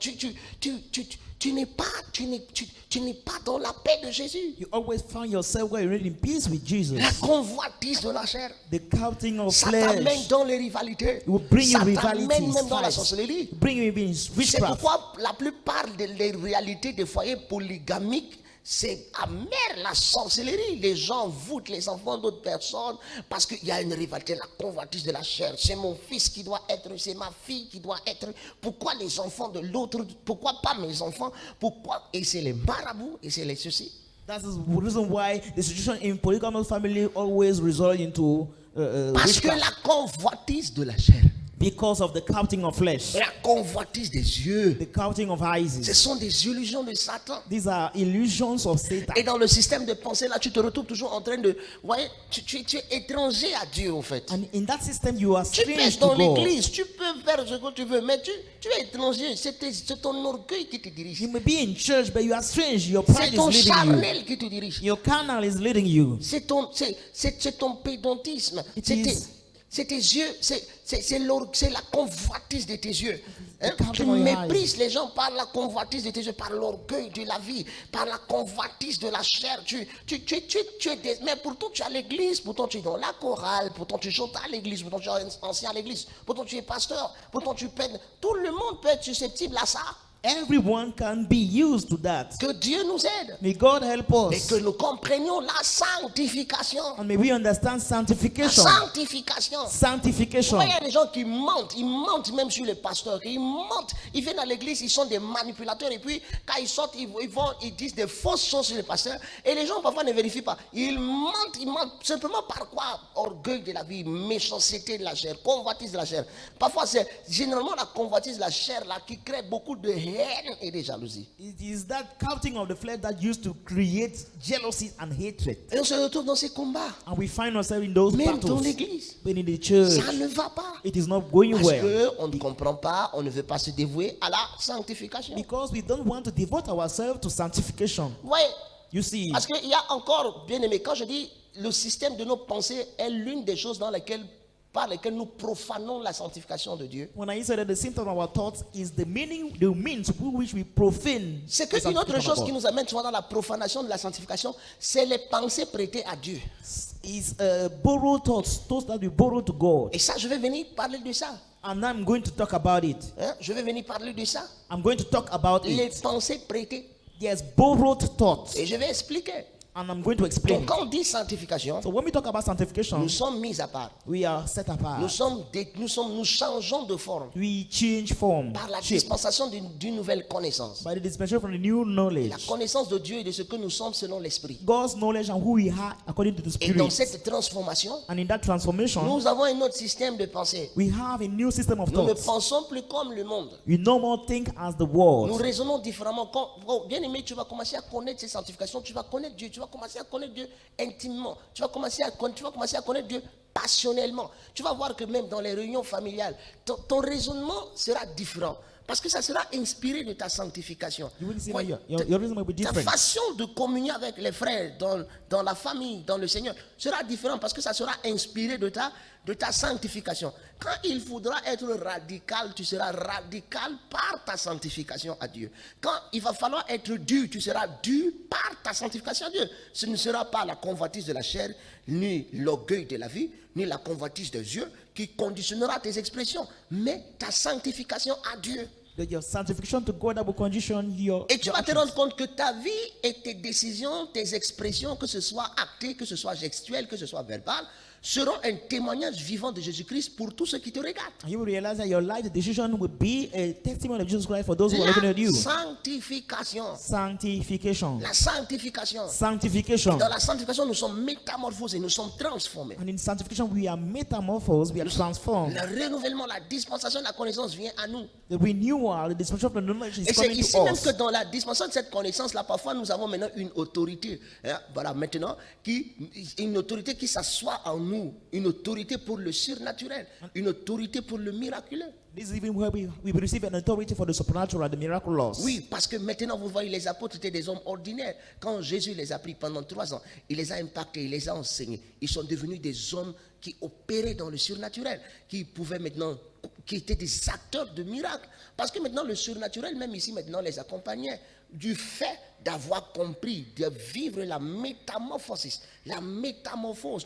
Tu n'es pas dans la paix de Jésus. You always find yourself where you're in peace with Jesus. La convoitise de la chair. The counting of Ça t'amène flesh. dans les rivalités. It will bring you Ça rivalities, t'amène même dans la fights. sorcellerie. Bring you in C'est witchcraft. pourquoi la plupart des réalités des foyers polygamiques, c'est amer la sorcellerie. Les gens voûtent les enfants d'autres personnes parce qu'il y a une rivalité, la convoitise de la chair. C'est mon fils qui doit être, c'est ma fille qui doit être. Pourquoi les enfants de l'autre? Pourquoi pas mes enfants? Pourquoi? Et c'est les marabouts et c'est les ceci. That is the reason why the situation in polygamous family always result into Parce que witchcraft. la convoitise de la chair, Because of the counting of flesh, la convoitise des yeux, the counting of ce eyes. sont des illusions de Satan. These are illusions of Satan. Et dans le système de pensée, là, tu te retrouves toujours en train de... Ouais, tu es étranger à Dieu, en fait. And in that system, you are Tu peux strange être to dans God. l'église, tu peux faire ce que tu veux, mais tu es étranger. C'est ton orgueil qui te dirige. You may be in church, but you are strange. Your C'est pride ton is leading you. charnel qui te dirige. Your carnal is leading you. C'est ton pédantisme. It C'est is- c'est tes yeux, c'est la convoitise de tes yeux. Hein? The counting Tu of your méprises les gens par la convoitise de tes yeux, par l'orgueil de la vie, par la convoitise de la chair. Mais pourtant tu es à l'église, pourtant tu es dans la chorale, pourtant tu chantes à l'église, pourtant tu es ancien à l'église, pourtant tu es pasteur, pourtant tu peines. Tout le monde peut être susceptible à ça. Everyone can be used to that. Que Dieu nous aide. May God help Et us. que nous comprenions la sanctification. And may we understand La sanctification. sanctification. Sanctification. Il y a des gens qui mentent même sur les pasteurs. Ils mentent. Ils viennent à l'église, ils sont des manipulateurs. Et puis, quand ils sortent, ils disent des fausses choses sur les pasteurs. Et les gens, parfois, ne vérifient pas. Ils mentent simplement par quoi? Orgueil de la vie, méchanceté de la chair, convoitise de la chair. Parfois, c'est généralement la convoitise de la chair là, qui crée beaucoup de haine et de jalousie. It is that counting of the flesh that used to create jealousy and hatred. Et on se retrouve dans ces combats. And we find ourselves in those Même dans battles. l'église. But in the church, Ça ne va pas. it is not going Parce well. qu'on ne comprend pas, on ne veut pas se dévouer à la sanctification. Because we don't want to devote ourselves to sanctification. Oui, You see, parce qu'il y a encore, bien aimé, quand je dis le système de nos pensées est l'une des choses par lesquelles nous profanons la sanctification de Dieu. when I said that the symptom of our thoughts is the means through which we profane. C'est the qu'une autre sanctification of chose qui God. nous amène souvent dans la profanation de la sanctification, c'est les pensées prêtées à Dieu. Is borrowed thoughts that we borrow to God. Et ça, je vais venir parler de ça. And I'm going to talk about it. Hein? Je vais venir parler de ça. I'm going to talk about Les it. pensées prêtées. Yes, borrowed thoughts. Et je vais expliquer. And I'm going to explain. Donc, quand on dit sanctification, So when we talk about sanctification, nous sommes mis à part. we are set apart. Nous changeons de forme We change form, par la shape, dispensation d'une nouvelle connaissance. by the dispensation from the new La knowledge. connaissance de Dieu et de ce que nous sommes selon l'Esprit. God's knowledge and who we are according to the Et dans Spirit. cette transformation, And in that transformation, nous avons un autre système de pensée. we have a new system of Nous ne thoughts. pensons plus comme le monde. We no more think as the Nous world. raisonnons différemment. Bien aimé, tu vas commencer à connaître ces sanctifications, tu vas connaître Dieu, tu vas commencer à connaître Dieu intimement, tu vas commencer à connaître Dieu passionnellement. Tu vas voir que même dans les réunions familiales, ton raisonnement sera différent. Parce que ça sera inspiré de ta sanctification. You will see Ouais, that your reason will be ta different. façon de communier avec les frères dans la famille, dans le Seigneur, sera différente parce que ça sera inspiré de ta sanctification. Quand il faudra être radical, tu seras radical par ta sanctification à Dieu. Quand il va falloir être dur, tu seras dur par ta sanctification à Dieu. Ce ne sera pas la convoitise de la chair, ni l'orgueil de la vie, ni la convoitise des yeux qui conditionnera tes expressions, mais ta sanctification à Dieu. Your sanctification to God that will condition your Et tu vas te actions. rendre compte que ta vie et tes décisions, tes expressions, que ce soit acté, que ce soit gestuel, que ce soit verbal, seront un témoignage vivant de Jésus-Christ pour tous ceux qui te regardent. And you will realize that your life, the decision will be a testimony of Jesus Christ for those who are looking at you. La sanctification. Sanctification. La sanctification. Sanctification. Dans la sanctification, nous sommes métamorphosés, nous sommes transformés. And in sanctification, we are metamorphosed, we are transformed. Le renouvellement, la dispensation de la connaissance vient à nous. The renewal, the dispensation of the knowledge is Et c'est coming ici to même us. que dans la dispensation de cette connaissance-là, parfois nous avons maintenant une autorité, hein, voilà, maintenant, une autorité qui s'assoit en nous, une autorité pour le surnaturel, une autorité pour le miraculeux. This is even where we receive an authority for the supernatural, the miraculous. Oui, parce que maintenant vous voyez, les apôtres étaient des hommes ordinaires. Quand Jésus les a pris pendant 3 ans, il les a impactés, il les a enseignés. Ils sont devenus des hommes qui opéraient dans le surnaturel, qui pouvaient maintenant, qui étaient des acteurs de miracles. Parce que maintenant le surnaturel, même ici maintenant, les accompagnait. Du fait d'avoir compris, de vivre la métamorphose,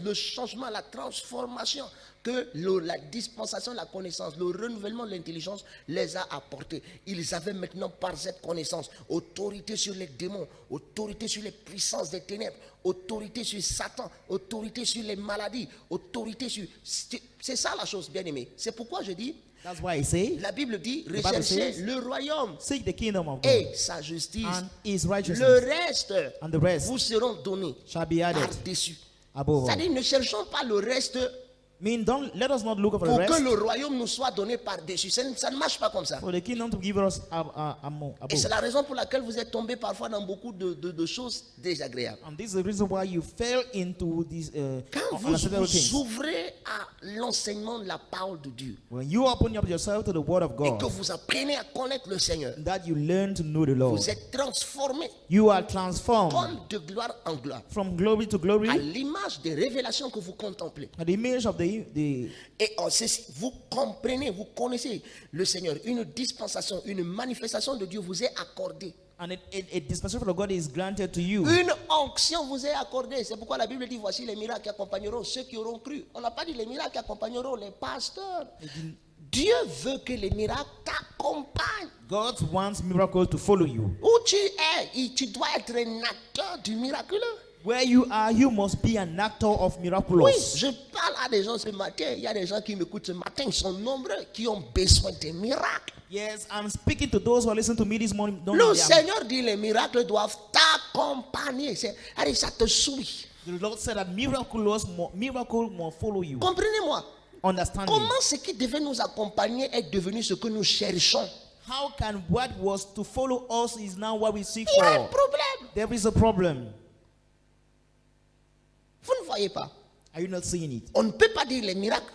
le changement, la transformation que la dispensation de la connaissance, le renouvellement de l'intelligence les a apportés. Ils avaient maintenant par cette connaissance autorité sur les démons, autorité sur les puissances des ténèbres, autorité sur Satan, autorité sur les maladies, autorité sur... C'est ça la chose, bien aimée. C'est pourquoi je dis, That's why I say, la Bible dit, Bible recherchez says, le royaume seek the kingdom of God et sa justice. and his righteousness, Le reste and the rest vous seront donnés shall be added par-dessus. above all. C'est-à-dire, ne cherchons pas le reste Let us not look for the pour que rest, le royaume nous soit donné par-dessus. Ça ne marche pas comme ça. for the kingdom to give us more Et c'est above. la raison pour laquelle vous êtes tombés parfois dans beaucoup de choses désagréables. And this is the reason why you fell into these Quand vous unacceptable things. vous ouvrez à l'enseignement de la parole de Dieu When you open up yourself to the word of et que God, vous apprenez à connaître le Seigneur, that you learn to know the Lord, vous êtes transformés you are transformed comme de gloire en gloire from glory to glory à l'image des révélations que vous contemplez. at the image of the Et en ceci, vous comprenez, vous connaissez le Seigneur. Une dispensation, une manifestation de Dieu vous est accordée. and a dispensation of God is granted to you. Une onction vous est accordée. C'est pourquoi la Bible dit, voici les miracles qui accompagneront ceux qui auront cru. On n'a pas dit les miracles qui accompagneront les pasteurs. Dieu veut que les miracles t'accompagnent. God wants miracles to follow you. Où tu es, tu dois être un acteur du miraculeux. Where you are, you must be an actor of miraculous. Oui, je parle à des gens ce matin. Il y a des gens qui m'écoutent ce matin. Ils sont nombreux qui ont besoin de miracles. Yes, I'm speaking to those who are listening to me this morning. Le Seigneur dit les miracles doivent t'accompagner. Allez, ça te suit. The Lord said that miracle must follow you. Comprenez-moi. Understand me. Comment ce qui devait nous accompagner est devenu ce que nous cherchons? How can what was to follow us is now what we seek Il y a un for? problème. There is a problem. Vous ne voyez pas. Are you not seeing it? On ne peut pas dire les miracles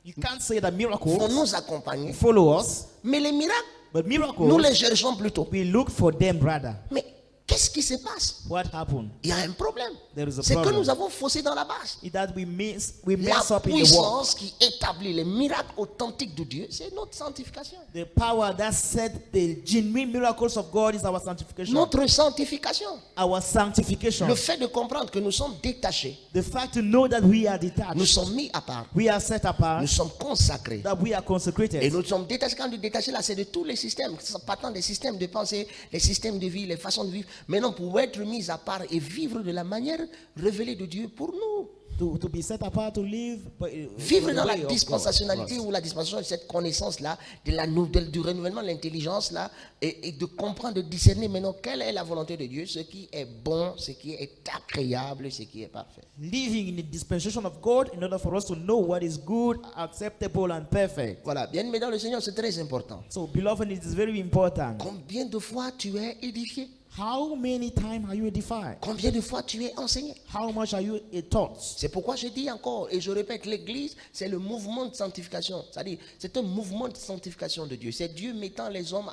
You can't say that vont miracles nous accompagner. follow us, Mais les miracles, but nous miracles, les cherchons plutôt. we look for them rather. Mais qu'est-ce qui se passe? What happened? Il y a un problème. There is a C'est que problem. nous avons faussé dans la base. Is that we mess La up in the world. puissance qui établit les miracles authentiques de Dieu, c'est notre sanctification. The power that set the genuine miracles of God is our sanctification. Notre sanctification. Our sanctification. Le fait de comprendre que nous sommes détachés, The fact to know that we are nous detached, sommes mis à part, we are set apart, nous sommes consacrés. that we are Et consecrated. nous sommes détachés. Quand on dit détachés, là, c'est de tous les systèmes, partant des systèmes de pensée, les systèmes de vie, les façons de vivre. Maintenant, pour être mis à part et vivre de la manière révélée de Dieu pour nous. To be set apart, to live, Vivre the dans la way of dispensationnalité God. ou la dispensation de cette connaissance-là, du renouvellement de l'intelligence-là, et de comprendre, de discerner maintenant quelle est la volonté de Dieu, ce qui est bon, ce qui est agréable, ce qui est parfait. Living in the dispensation of God in order for us to know what is good, acceptable, and perfect. Voilà, bien aimé dans le Seigneur, c'est très important. So, beloved, it is very important. Combien de fois tu es édifié? How many times are you edified? Combien de fois tu es enseigné? How much are you taught? C'est pourquoi je dis encore, et je répète, l'église, c'est le mouvement de sanctification. C'est-à-dire, c'est un mouvement de sanctification de Dieu. C'est Dieu mettant les hommes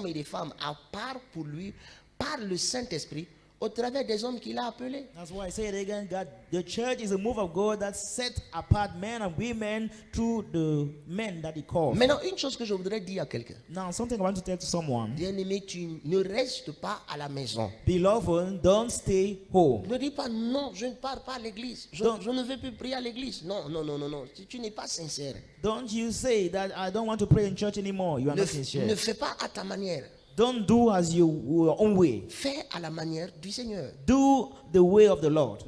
et les femmes à part pour lui, par le Saint-Esprit, au travers des hommes qu'il a appelés. That's why I say it again, God, the church is a move of God that set apart men and women through the men that he calls. Maintenant, une chose que je voudrais dire à quelqu'un. Now, something I want to tell to someone. Bien-aimé, tu ne restes pas à la maison. Beloved, don't stay home. Ne dis pas non, je ne pars pas à l'église. Je ne veux plus prier à l'église. Non, non, non, non, non. Si tu n'es pas sincère. Don't you say that I don't want to pray in church anymore. You are not sincere. Ne fais pas à ta manière. Don't do as your own way. Fais à la manière du Seigneur. Do the way of the Lord.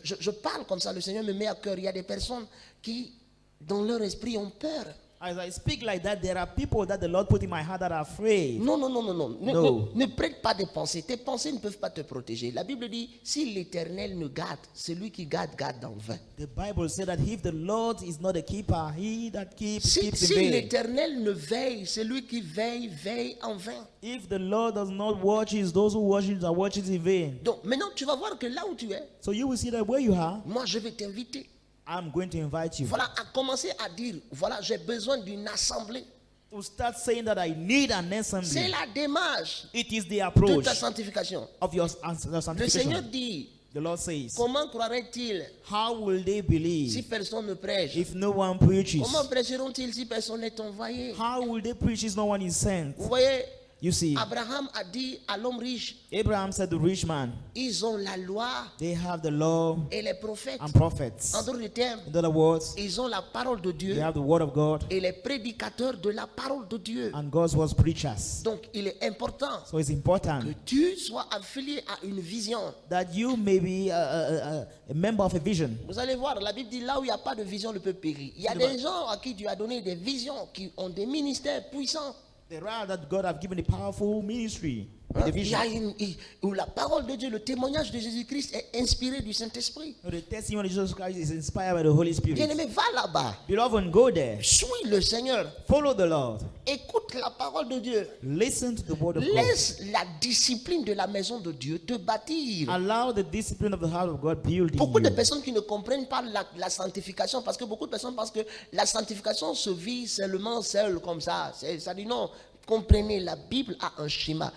Je parle comme ça, le Seigneur me met à cœur. Il y a des personnes qui, dans leur esprit, ont peur. As I speak like that, there are people that the Lord put in my heart that are afraid. Non, non, non, non, non. No. Ne prête pas des pensées. Tes pensées ne peuvent pas te protéger. La Bible dit, si l'Éternel ne garde, celui qui garde, garde en vain. The Bible said that if the Lord is not a keeper, he that keeps Si in vain. l'Éternel ne veille, celui qui veille, veille en vain. If the Lord does not watch, those who watch it are watching in vain. Donc maintenant, tu vas voir que là où tu es, So you will see that where you are, moi je vais t'inviter. I'm going to invite you. Voilà, à commencer à dire, voilà, j'ai besoin d'une assemblée. To start saying that I need an C'est assembly. la démarche It is the de approach ta sanctification. of your Le Seigneur sanctification. dit, The Lord says, comment croiraient-ils how will they si believe personne ne prêche? if no one preaches? Comment prêcheront-ils si personne n'est envoyé? How will they preach if no one is sent? Vous voyez, You see, Abraham a dit à l'homme riche, Abraham said to the rich man, ils ont la loi they have the law et les prophètes. and prophets. En d'autres termes, In other words, ils ont la parole de they Dieu have the word of God et les prédicateurs de la parole de Dieu. and God's word preachers. Donc, il est important So it's important que tu sois affilié à une vision. that you may be a member of a vision. Vous allez voir, la Bible dit là où il n'y a pas de vision, le peuple périt. Il y a des gens à qui Dieu a donné des visions, qui ont des ministères puissants. There are that God have given a powerful ministry. The Il y vision. a où la parole de Dieu, le témoignage de Jésus-Christ est inspiré du Saint-Esprit. The testimony of Jesus Christ is inspired by the Holy Spirit. Bien-aimé, va là-bas. Beloved, go there. Suis le Seigneur. Follow the Lord. Écoute la parole de Dieu. Listen to the word of God. Laisse la discipline de la maison de Dieu te bâtir. Allow the discipline of the house of God build in Beaucoup de you. personnes qui ne comprennent pas la sanctification, parce que beaucoup de personnes pensent que la sanctification se vit seulement seule comme ça. Ça dit non, comprenez, la Bible a un schéma.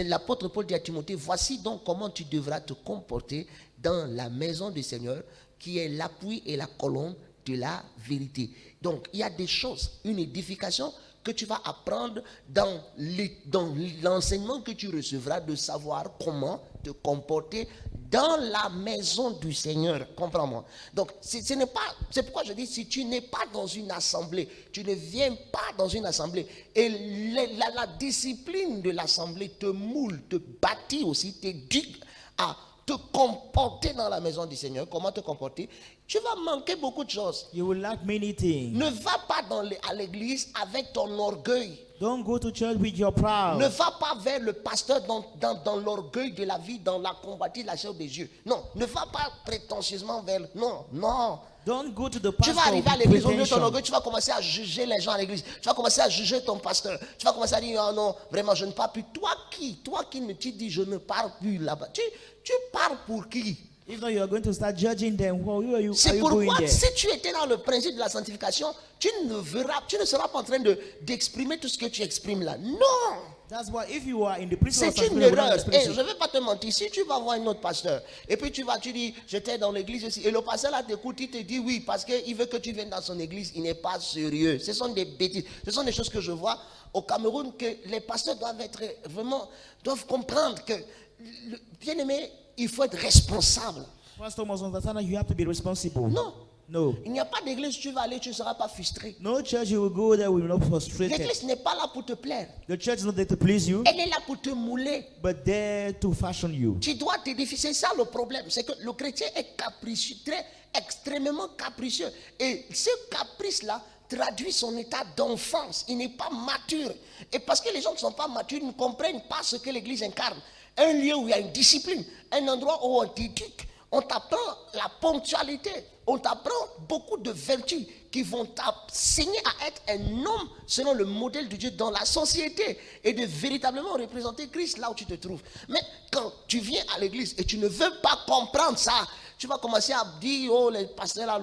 L'apôtre Paul dit à Timothée, voici donc comment tu devras te comporter dans la maison du Seigneur, qui est l'appui et la colonne de la vérité. Donc, il y a des choses, une édification que tu vas apprendre dans l'enseignement que tu recevras, de savoir comment te comporter dans la maison du Seigneur. Comprends-moi. Donc, c'est pourquoi je dis, si tu n'es pas dans une assemblée, tu ne viens pas dans une assemblée, et la discipline de l'assemblée te moule, te bâtit aussi, t'éduque à te comporter dans la maison du Seigneur. Comment te comporter? Tu vas manquer beaucoup de choses. You will lack many things. Ne va pas à l'église avec ton orgueil. Don't go to church with your pride. Ne va pas vers le pasteur dans l'orgueil de la vie, dans la convoitise de la chair des yeux. Non, ne va pas prétentieusement vers... Non, non. Don't go to the Tu pastor vas arriver à with l'église, au lieu de ton pretension. orgueil, tu vas commencer à juger les gens à l'église. Tu vas commencer à juger ton pasteur. Tu vas commencer à dire, oh non, vraiment, je ne parle plus. Toi qui me dis, je ne parle plus là-bas. Tu parles pour qui? If not, you are going to start judging them. Well, who are you C'est going pourquoi, there? si tu étais dans le principe de la sanctification, tu ne seras pas en train d'exprimer tout ce que tu exprimes là. Non! That's why if you are in the principle of C'est une sanctification, erreur. without Et je expression, ne vais pas te mentir. Si tu vas voir un autre pasteur, et puis tu dis, j'étais dans l'église aussi, et le pasteur là t'écoute, il te dit oui, parce qu'il veut que tu viennes dans son église, il n'est pas sérieux. Ce sont des bêtises. Ce sont des choses que je vois au Cameroun, que les pasteurs doivent comprendre que, bien aimé, il faut être responsable. Pastor must understand that you have to be responsible. Non. No. Il n'y a pas d'église où tu vas aller, tu ne seras pas frustré. No church you will go there will not be frustrated. L'église n'est pas là pour te plaire. The church is not there to please you, Elle est là pour te mouler. but there to fashion you. Tu dois t'édifier. C'est ça le problème. C'est que le chrétien est capricieux, extrêmement capricieux. Et ce caprice-là traduit son état d'enfance. Il n'est pas mature. Et parce que les gens ne sont pas matures, ils ne comprennent pas ce que l'église incarne. Un lieu où il y a une discipline, un endroit où on t'éduque, on t'apprend la ponctualité, on t'apprend beaucoup de vertus qui vont t'enseigner à être un homme selon le modèle de Dieu dans la société et de véritablement représenter Christ là où tu te trouves. Mais quand tu viens à l'église et tu ne veux pas comprendre ça, tu vas commencer à dire, oh, le pasteur là,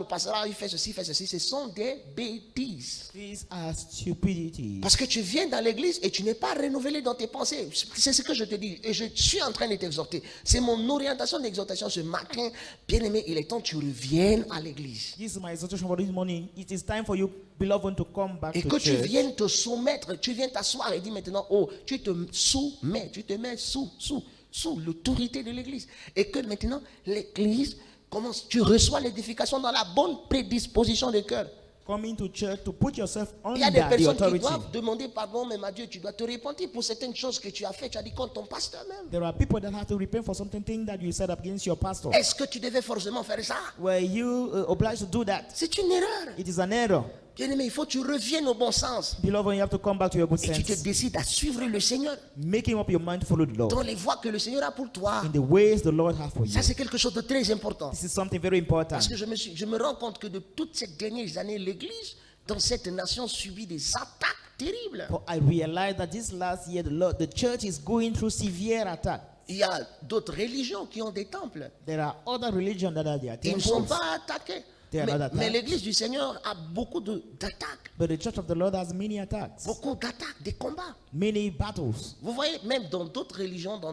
il fait ceci, ce sont des bêtises. These are stupidities. Parce que tu viens dans l'église et tu n'es pas renouvelé dans tes pensées. C'est ce que je te dis. Et je suis en train de t'exhorter. C'est mon orientation d'exhortation ce matin. Bien-aimé, il est temps que tu reviennes à l'église. This is my exhortation for this morning. It is time for you, beloved, to come back Et to que tu church. viennes te soumettre. Tu viens t'asseoir et dire maintenant, oh, tu te soumets. Tu te mets sous l'autorité de l'église. Et que maintenant, l'église commence. Tu reçois l'édification dans la bonne prédisposition de cœur. Coming to church to put yourself Il y a des under the personnes qui authority. doivent demander pardon, mais Dieu, tu dois te repentir pour certaines choses que tu as fait. Tu as dit contre ton pasteur même. There are people that have to repent for something that you said against your pastor. Est-ce que tu devais forcément faire ça? Were you obliged to do that? C'est une erreur. It is an error. Bien-aimé, il faut que tu reviennes au bon sens. Beloved, you have to come back to your good Et tu te sense. décides à suivre le Seigneur Making up your mind to follow the Lord dans les voies que le Seigneur a pour toi. in the ways the Lord has for you. Ça, c'est quelque chose de très important. This is something very important. Parce que je me rends compte que de toutes ces dernières années, l'Église dans cette nation subit des attaques terribles. For I realized that this last year, the church is going through severe attack. Il y a d'autres religions qui ont des temples. There are other religions that are there. Ils ne sont temples, pas attaqués. They are not attacked. Mais l'Église du Seigneur a beaucoup d'attaques. But the church of the Lord has many attacks, Beaucoup d'attaques, des combats. many battles. Vous voyez, même dans d'autres religions, dans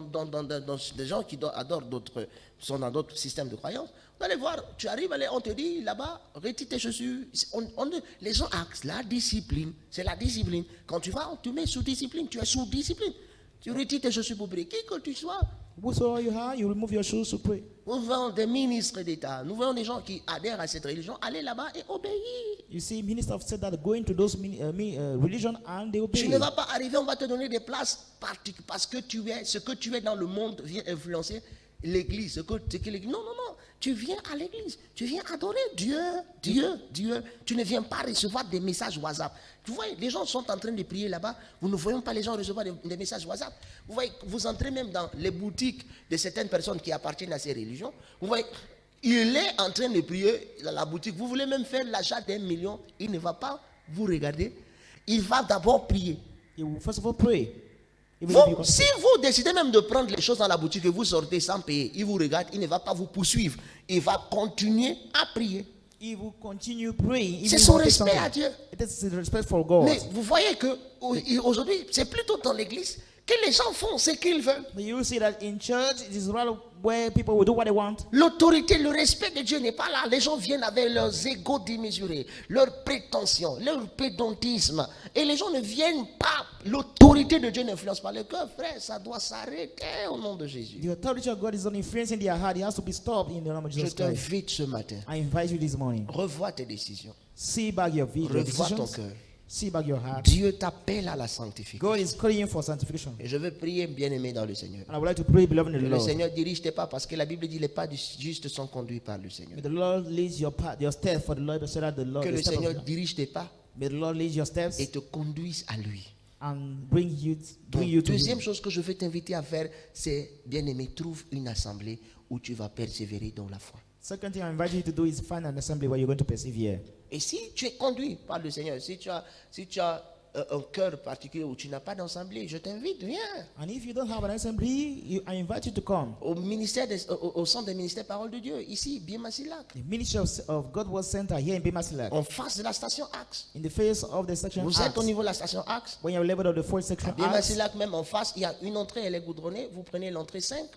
des gens qui adorent sont dans d'autres systèmes de croyance, vous allez voir, tu arrives, on te dit là-bas, retire tes chaussures. Les gens axent la discipline. C'est la discipline. Quand tu vas, on te met sous discipline. Tu es sous discipline. Tu retires tes chaussures pour prier. Qui que tu sois. Whatsoever you have, you remove your shoes to pray. Nous voyons des ministres d'État. Nous voyons des gens qui adhèrent à cette religion aller là-bas et obéir. You see, ministers have said that going to those religion and they Tu obey. ne vas pas arriver, on va te donner des places parce que ce que tu es dans le monde vient influencer l'église. Non. Tu viens à l'église. Tu viens adorer Dieu. Tu ne viens pas recevoir des messages WhatsApp. Vous voyez, les gens sont en train de prier là-bas. Vous ne voyez pas les gens recevoir des messages WhatsApp. Vous voyez, vous entrez même dans les boutiques de certaines personnes qui appartiennent à ces religions. Vous voyez, il est en train de prier dans la boutique. Vous voulez même faire l'achat d'1 million. Il ne va pas vous regarder. Il va d'abord prier. You will first of all pray. Even if you Bon, si vous décidez même de prendre les choses dans la boutique et vous sortez sans payer, il vous regarde, il ne va pas vous poursuivre. Il va continuer à prier. He will continue praying. C'est even son if it's respect something. à Dieu. It is the respect for God. Mais vous voyez que aujourd'hui, c'est plutôt dans l'église que les gens font ce qu'ils veulent. But you will see that in church, it is rather where people will do what they want. L'autorité, le respect de Dieu n'est pas là. Les gens viennent avec leurs égos démesurés, leurs prétentions, leur pédantisme. Et les gens ne viennent pas. L'autorité de Dieu n'influence pas le cœur. Frère, ça doit s'arrêter au nom de Jésus. The authority of God is not influencing their heart. It has to be stopped in the name of Je Jesus Christ. t'invite ce matin. I invite you this morning. Revois tes décisions. See back your Revois ton decisions. cœur. See back your heart. Dieu t'appelle à la sanctification. God is calling you for sanctification. Et je veux prier, bien-aimé dans le Seigneur. And I would like to pray, beloved in Que the le Lord. Seigneur dirige tes pas parce que la Bible dit les pas du juste sont conduits par le Seigneur. May the Lord lead your path, your steps for the Lord, so that the Lord, Que the le step of Seigneur God- dirige tes pas may the Lord lead your steps et te conduise à lui. and bring you Donc, to deuxième Him. chose que je veux t'inviter à faire, c'est, bien-aimé, trouve une assemblée où tu vas persévérer dans la foi. Second thing I invite you to do is find an assembly where you're going to persevere. Et si tu es conduit par le Seigneur, si tu as un cœur particulier où tu n'as pas d'assemblée, je t'invite, viens. And if you don't have an assembly, I invite you to come. Au centre des ministères Parole de Dieu, ici, Biemasilac, The Ministry of God was Center here in Bimasilak, en face de la station Axe. in the face of the section Vous êtes Acts. au niveau de la station Axe. When you're level of the fourth section Acts, Biemasilac, même en face, il y a une entrée, elle est goudronnée. Vous prenez l'entrée 5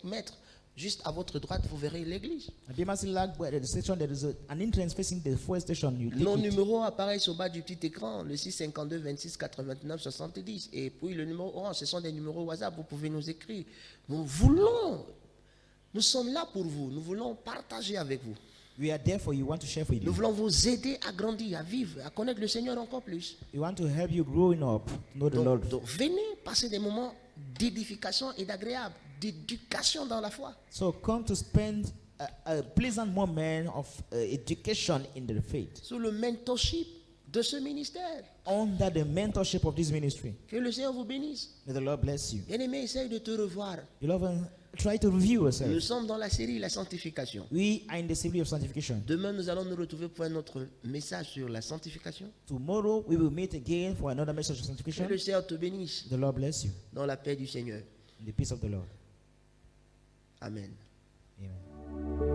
mètres. Juste à votre droite, vous verrez l'église. at Bimasilak, where the section there is an entrance facing the fourth station. You Nos take it. numéros apparaissent au bas du petit écran, le 652 26 89 70. Et puis le numéro orange, ce sont des numéros WhatsApp, vous pouvez nous écrire. Nous sommes là pour vous, nous voulons partager avec vous. We are there for you. We want to share for Nous you. voulons vous aider à grandir, à vivre, à connaître le Seigneur encore plus. We want to help you growing up, know the Lord. Donc venez passer des moments d'édification et d'agréable, d'éducation dans la foi. So come to spend a pleasant moment of education in the faith Sous le mentorship de ce ministère. under the mentorship of this ministry. Que le Seigneur vous bénisse. May the Lord bless you. Bien-aimé, essaye de te revoir. Beloved, Try to review Nous yourself. sommes dans la série La Sanctification. We are in the series of sanctification. Demain, nous allons nous retrouver pour un autre message sur la sanctification. Tomorrow we will meet again for another message of Que sanctification. le Seigneur te bénisse The Lord bless you. dans la paix du Seigneur. In the peace of the Lord. Amen. Amen.